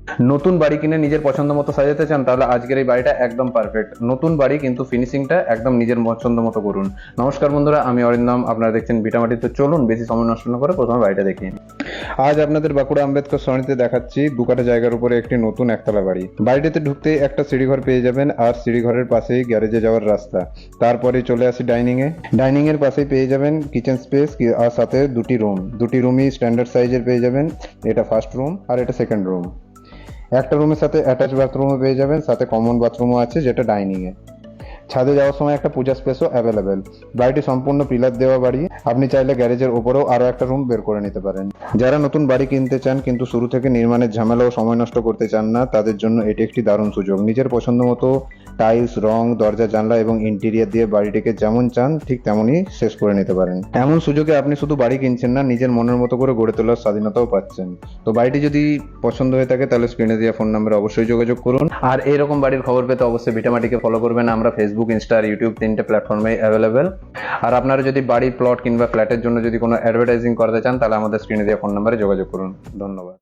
নতুন বাড়ি কিনে নিজের পছন্দ মতো সাজাতে চান, তাহলে আজকের এই বাড়িটা একদম পারফেক্ট। নতুন বাড়ি কিন্তু ফিনিশিংটা একদম নিজের পছন্দ মতো করুন। নমস্কার বন্ধুরা, আমি অরিন্দম, আপনারা দেখছেন ভিটামাটি। তো চলুন বেশি সময় নষ্ট না করে প্রথমে বাড়িটা দেখিয়ে নিই। আজ আপনাদের বাঁকুড়া আম্বেদকর সরণিতে দেখাচ্ছি 2 কাঠা জায়গার উপরে একটি নতুন একতলা বাড়ি। বাড়িটিতে ঢুকতে একটা সিঁড়িঘর পেয়ে যাবেন, আর সিঁড়িঘরের পাশেই গ্যারেজে যাওয়ার রাস্তা। তারপরে চলে আসি ডাইনিং এর পাশেই পেয়ে যাবেন কিচেন স্পেস, আর সাথে দুটি রুমই স্ট্যান্ডার্ড সাইজের পেয়ে যাবেন। এটা ফার্স্ট রুম আর এটা সেকেন্ড রুম। একটা রুমের সাথে অ্যাটাচ বাথরুমও পেয়ে যাবেন, সাথে কমন বাথরুমও আছে যেটা ডাইনিং এ। ছাদে যাওয়ার সময় একটা পূজা স্পেসও অ্যাভেলেবেল। বাড়িটি সম্পূর্ণ পিলার দেওয়া বাড়ি। আপনি চাইলে গ্যারেজের ওপরেও আরো একটা রুম বের করে নিতে পারেন। যারা নতুন বাড়ি কিনতে চান কিন্তু শুরু থেকে নির্মাণের ঝামেলা ও সময় নষ্ট করতে চান না, তাদের জন্য এটি একটি দারুণ সুযোগ। নিজের পছন্দ মতো টাইলস, রং, দরজা, জানলা এবং ইন্টেরিয়ার দিয়ে বাড়িটিকে যেমন চান ঠিক তেমনই শেষ করে নিতে পারেন। এমন সুযোগে আপনি শুধু বাড়ি কিনছেন না, নিজের মনের মতো করে গড়ে তোলার স্বাধীনতাও পাচ্ছেন। তো বাড়িটি যদি পছন্দ হয়ে থাকে তাহলে স্ক্রিনে দেওয়া ফোন নম্বরে অবশ্যই যোগাযোগ করুন। আর এইরকম বাড়ির খবর পেতে অবশ্যই ভিটামাটিকে ফলো করবেন। আমরা ফেসবুক, ইনস্টা আর ইউটিউব 3টে প্ল্যাটফর্মে অ্যাভেলেবেল। আর আপনারা যদি বাড়ি, প্লট কিংবা ফ্ল্যাটের জন্য যদি কোনো অ্যাডভার্টাইজিং করতে চান তাহলে আমাদের স্ক্রিনে দেওয়া ফোন নম্বরে যোগাযোগ করুন। ধন্যবাদ।